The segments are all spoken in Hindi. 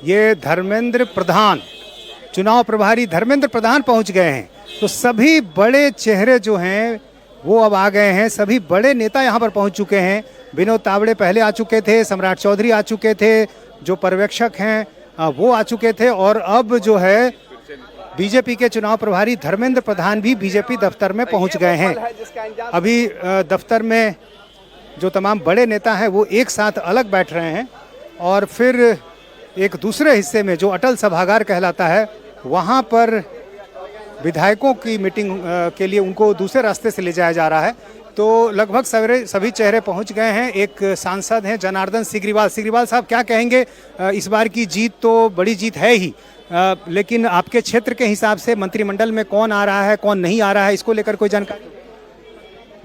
ये धर्मेंद्र प्रधान, चुनाव प्रभारी धर्मेंद्र प्रधान पहुंच गए हैं। तो सभी बड़े चेहरे जो हैं वो अब आ गए हैं, सभी बड़े नेता यहाँ पर पहुंच चुके हैं। विनोद तावड़े पहले आ चुके थे, सम्राट चौधरी आ चुके थे, जो पर्यवेक्षक हैं वो आ चुके थे, और अब जो है बीजेपी के चुनाव प्रभारी धर्मेंद्र प्रधान भी बीजेपी दफ्तर में पहुंच गए हैं। अभी दफ्तर में जो तमाम बड़े नेता हैं वो एक साथ अलग बैठ रहे हैं, और फिर एक दूसरे हिस्से में जो अटल सभागार कहलाता है वहाँ पर विधायकों की मीटिंग के लिए उनको दूसरे रास्ते से ले जाया जा रहा है। तो लगभग सभी चेहरे पहुंच गए हैं। एक सांसद हैं जनार्दन सिग्रीवाल। सिग्रीवाल साहब, क्या कहेंगे? इस बार की जीत तो बड़ी जीत है ही, लेकिन आपके क्षेत्र के हिसाब से मंत्रिमंडल में कौन आ रहा है, कौन नहीं आ रहा है, इसको लेकर कोई जानकारी?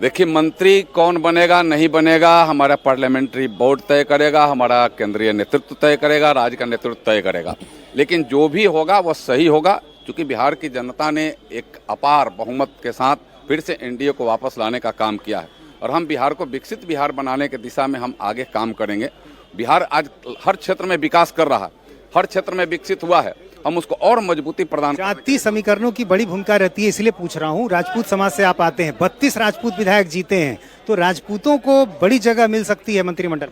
देखिए, मंत्री कौन बनेगा नहीं बनेगा हमारा पार्लियामेंट्री बोर्ड तय करेगा, हमारा केंद्रीय नेतृत्व तय करेगा, राज्य का नेतृत्व तय करेगा। लेकिन जो भी होगा वो सही होगा, क्योंकि बिहार की जनता ने एक अपार बहुमत के साथ फिर से एनडीए को वापस लाने का काम किया है, और हम बिहार को विकसित बिहार बनाने की दिशा में हम आगे काम करेंगे। बिहार आज हर क्षेत्र में विकास कर रहा है, हर क्षेत्र में विकसित हुआ है, हम उसको और मजबूती प्रदान। जातीय समीकरणों की बड़ी भूमिका रहती है, इसलिए पूछ रहा हूँ। राजपूत समाज से आप आते हैं, 32 राजपूत विधायक जीते हैं, तो राजपूतों को बड़ी जगह मिल सकती है मंत्रिमंडल।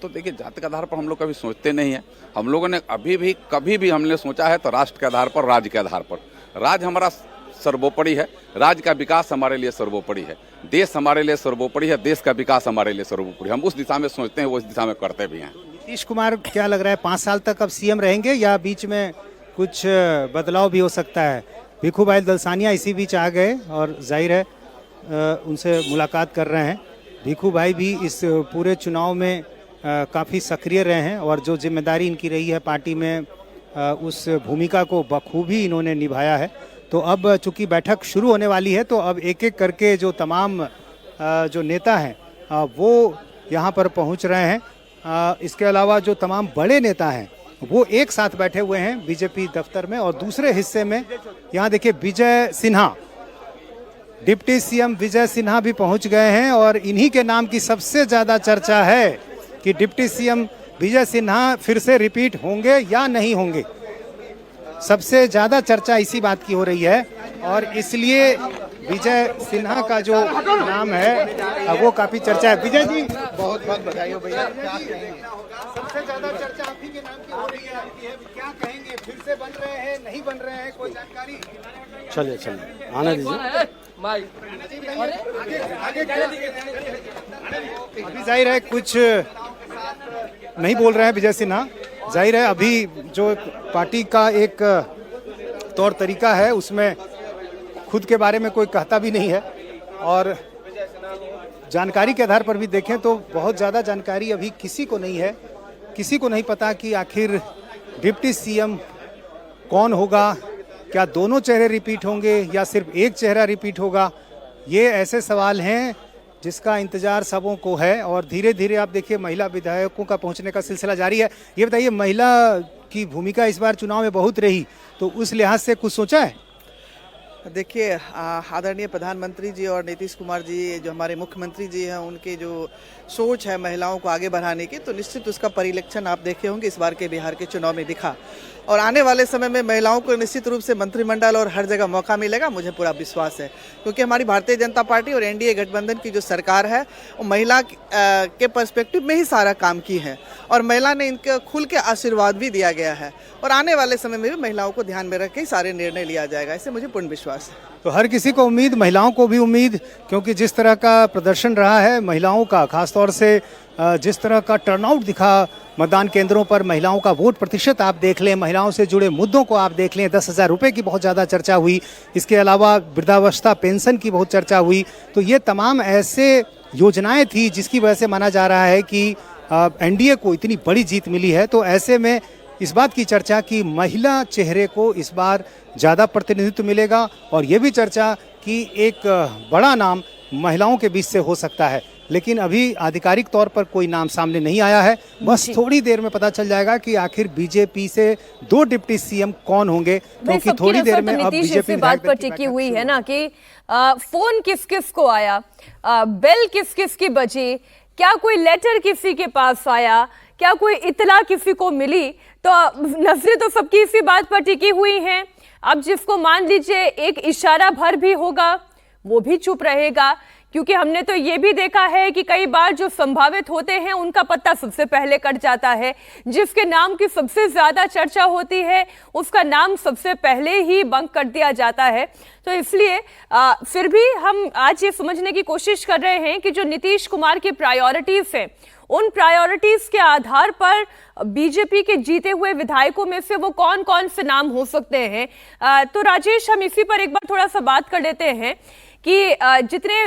तो देखिए, जाति के आधार पर हम लोग कभी सोचते नहीं है। हम लोगों ने अभी भी कभी भी हमने सोचा है तो राष्ट्र के आधार पर, राज्य के आधार पर। राज्य हमारा सर्वोपरि है, राज्य का विकास हमारे लिए सर्वोपरि है, देश हमारे लिए सर्वोपरि है, देश का विकास हमारे लिए सर्वोपरि। हम उस दिशा में सोचते हैं, वो इस दिशा में करते भी हैं। नीतीश कुमार, क्या लग रहा है 5 साल तक अब सीएम रहेंगे या बीच में कुछ बदलाव भी हो सकता है? भिखू भाई दलसानिया इसी बीच आ गए और जाहिर है उनसे मुलाकात कर रहे हैं। भिखू भाई भी इस पूरे चुनाव में काफ़ी सक्रिय रहे हैं, और जो जिम्मेदारी इनकी रही है पार्टी में उस भूमिका को बखूबी इन्होंने निभाया है। तो अब चूंकि बैठक शुरू होने वाली है, तो अब एक एक करके जो तमाम जो नेता हैं वो यहाँ पर पहुँच रहे हैं। इसके अलावा जो तमाम बड़े नेता हैं वो एक साथ बैठे हुए हैं बीजेपी दफ्तर में। और दूसरे हिस्से में यहाँ देखिए विजय सिन्हा, डिप्टी सीएम विजय सिन्हा भी पहुँच गए हैं, और इन्हीं के नाम की सबसे ज़्यादा चर्चा है कि डिप्टी सीएम विजय सिन्हा फिर से रिपीट होंगे या नहीं होंगे। सबसे ज़्यादा चर्चा इसी बात की हो रही है, और इसलिए विजय सिन्हा का जो नाम है वो काफ़ी चर्चा है। विजय जी, बहुत बहुत बधाई हो भैया। सबसे ज़्यादा चर्चा आप ही के नाम की हो रही है, क्या कहेंगे? फिर से बन रहे हैं, नहीं बन रहे हैं, कोई जानकारी? चलिए आने दीजिए। अभी जाहिर है कुछ नहीं बोल रहे हैं विजय सिन्हा। जाहिर है अभी जो पार्टी का एक तौर तरीका है उसमें खुद के बारे में कोई कहता भी नहीं है, और जानकारी के आधार पर भी देखें तो बहुत ज़्यादा जानकारी अभी किसी को नहीं है। किसी को नहीं पता कि आखिर डिप्टी सीएम कौन होगा, क्या दोनों चेहरे रिपीट होंगे या सिर्फ एक चेहरा रिपीट होगा। ये ऐसे सवाल हैं जिसका इंतजार सबों को है, और धीरे धीरे आप देखिए महिला विधायकों का पहुंचने का सिलसिला जारी है। ये बताइए, महिला की भूमिका इस बार चुनाव में बहुत रही, तो उस लिहाज से कुछ सोचा है? देखिए, आदरणीय प्रधानमंत्री जी और नीतीश कुमार जी जो हमारे मुख्यमंत्री जी हैं, उनकी जो सोच है महिलाओं को आगे बढ़ाने की, तो निश्चित उसका परिलक्षण आप देखे होंगे इस बार के बिहार के चुनाव में दिखा। और आने वाले समय में महिलाओं को निश्चित रूप से मंत्रिमंडल और हर जगह मौका मिलेगा, मुझे पूरा विश्वास है। क्योंकि हमारी भारतीय जनता पार्टी और एनडीए गठबंधन की जो सरकार है वो महिला के पर्सपेक्टिव में ही सारा काम की है, और महिला ने इनके खुल के आशीर्वाद भी दिया गया है, और आने वाले समय में भी महिलाओं को ध्यान में रख के सारे निर्णय लिया जाएगा, इससे मुझे पूर्ण विश्वास है। तो हर किसी को उम्मीद, महिलाओं को भी उम्मीद, क्योंकि जिस तरह का प्रदर्शन रहा है महिलाओं का, खासतौर से जिस तरह का टर्नआउट दिखा मतदान केंद्रों पर, महिलाओं का वोट प्रतिशत आप देख लें, महिलाओं से जुड़े मुद्दों को आप देख लें, 10,000 रुपये की बहुत ज़्यादा चर्चा हुई, इसके अलावा वृद्धावस्था पेंशन की बहुत चर्चा हुई। तो ये तमाम ऐसे योजनाएं थी जिसकी वजह से माना जा रहा है कि एनडीए को इतनी बड़ी जीत मिली है। तो ऐसे में इस बात की चर्चा कि महिला चेहरे को इस बार ज़्यादा प्रतिनिधित्व मिलेगा, और ये भी चर्चा कि एक बड़ा नाम महिलाओं के बीच से हो सकता है। लेकिन अभी आधिकारिक तौर पर कोई नाम सामने नहीं आया है, बस थोड़ी देर में पता चल जाएगा कि आखिर बीजेपी से 2 डिप्टी सीएम कौन होंगे, क्योंकि थोड़ी देर में अब बीजेपी बात पर टिकी हुई है ना कि फोन किस किस को आया, बेल किस किस की बजी, क्या कोई लेटर किसी के पास आया, क्या कोई इत्तला किसी को मिली? तो नजरें तो सबकी इसी बात पर टिकी हुई हैं। अब जिसको मान लीजिए एक इशारा भर भी होगा वो भी चुप रहेगा, क्योंकि हमने तो ये भी देखा है कि कई बार जो संभावित होते हैं उनका पत्ता सबसे पहले कट जाता है। जिसके नाम की सबसे ज्यादा चर्चा होती है उसका नाम सबसे पहले ही बंक कर दिया जाता है। तो इसलिए फिर भी हम आज ये समझने की कोशिश कर रहे हैं कि जो नीतीश कुमार की प्रायोरिटीज हैं, उन प्रायोरिटीज के आधार पर बीजेपी के जीते हुए विधायकों में से वो कौन कौन से नाम हो सकते हैं। तो राजेश, हम इसी पर एक बार थोड़ा सा बात कर लेते हैं कि जितने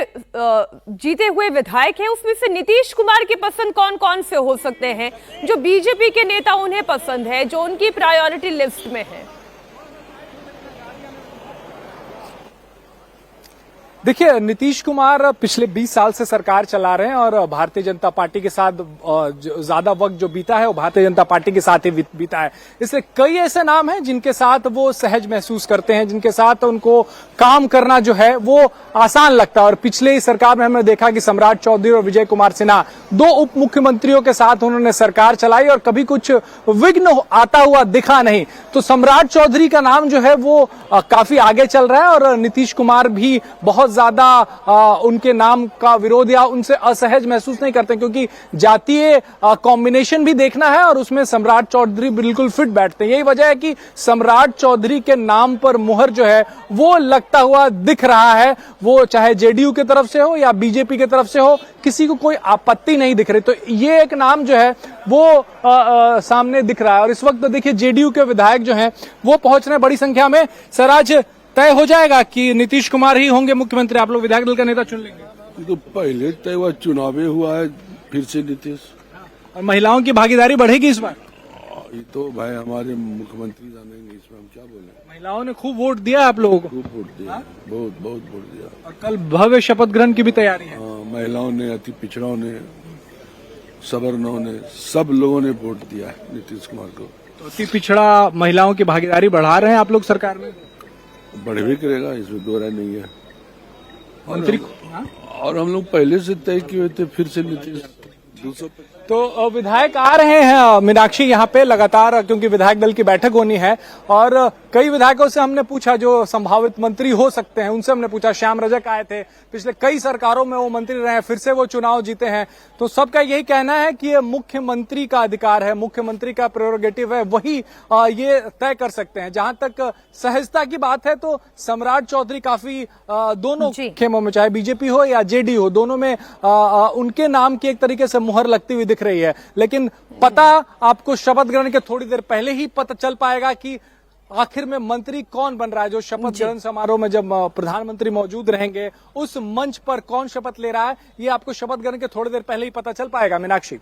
जीते हुए विधायक हैं उसमें से नीतीश कुमार की पसंद कौन कौन से हो सकते हैं, जो बीजेपी के नेता उन्हें पसंद है, जो उनकी प्रायोरिटी लिस्ट में है। देखिए, नीतीश कुमार पिछले 20 साल से सरकार चला रहे हैं और भारतीय जनता पार्टी के साथ ज्यादा वक्त जो बीता है वो भारतीय जनता पार्टी के साथ ही बीता है। इसलिए कई ऐसे नाम हैं जिनके साथ वो सहज महसूस करते हैं, जिनके साथ उनको काम करना जो है वो आसान लगता है। और पिछले ही सरकार में हमने देखा कि सम्राट चौधरी और विजय कुमार सिन्हा, दो उप मुख्यमंत्रियों के साथ उन्होंने सरकार चलाई और कभी कुछ विघ्न आता हुआ दिखा नहीं। तो सम्राट चौधरी का नाम जो है वो काफी आगे चल रहा है और नीतीश कुमार भी बहुत ज्यादा उनके नाम का विरोध या उनसे असहज महसूस नहीं करते, क्योंकि जातीय कॉम्बिनेशन भी देखना है और उसमें सम्राट चौधरी बिल्कुल फिट बैठते हैं। यही वजह है कि सम्राट चौधरी के नाम पर मुहर जो है वो लगता हुआ दिख रहा है। वो चाहे जेडीयू की तरफ से हो या बीजेपी की तरफ से हो, किसी को कोई आपत्ति नहीं दिख रही। तो ये एक नाम जो है वो सामने दिख रहा है। और इस वक्त देखिए जेडीयू के विधायक जो हैं वो पहुंच रहे हैं बड़ी संख्या में। सर, आज तय हो जाएगा कि नीतीश कुमार ही होंगे मुख्यमंत्री? आप लोग विधायक दल का नेता चुन लेंगे? तो पहले तय हुआ, चुनाव हुआ है, फिर से नीतीश। और महिलाओं की भागीदारी बढ़ेगी इस बार? ये तो भाई हमारे मुख्यमंत्री जानेंगे, इसमें हम क्या बोले। महिलाओं ने खूब वोट दिया है आप लोगों को? खूब वोट दिया, बहुत बहुत वोट दिया। और कल भव्य शपथ ग्रहण की भी तैयारी है। महिलाओं ने, अति पिछड़ों ने, सवर्णों ने, सब लोगों ने वोट दिया है नीतीश कुमार को। तो अति पिछड़ा महिलाओं की भागीदारी बढ़ा रहे हैं आप लोग सरकार में? बढ़ भी करेगा, इसमें दो राय नहीं है। मंत्री और हम लोग पहले से तय किए हुए थे, फिर से नीतीश 200। तो विधायक आ रहे हैं मीनाक्षी यहाँ पे लगातार, क्योंकि विधायक दल की बैठक होनी है। और कई विधायकों से हमने पूछा जो संभावित मंत्री हो सकते हैं, उनसे हमने पूछा। श्याम रजक आए थे, पिछले कई सरकारों में वो मंत्री रहे हैं, फिर से वो चुनाव जीते हैं। तो सबका यही कहना है कि ये मुख्यमंत्री का अधिकार है, मुख्यमंत्री का प्रेरोगेटिव है, वही ये तय कर सकते हैं। जहां तक सहजता की बात है तो सम्राट चौधरी काफी दोनों खेमों में, चाहे बीजेपी हो या जेडीयू हो, दोनों में उनके नाम की एक तरीके से मुहर लगती हुई दिख रही है। लेकिन पता आपको शपथ ग्रहण के थोड़ी देर पहले ही पता चल पाएगा कि आखिर में मंत्री कौन बन रहा है। जो शपथ ग्रहण समारोह में जब प्रधानमंत्री मौजूद रहेंगे उस मंच पर कौन शपथ ले रहा है, ये आपको शपथ ग्रहण के थोड़ी देर पहले ही पता चल पाएगा। मीनाक्षी।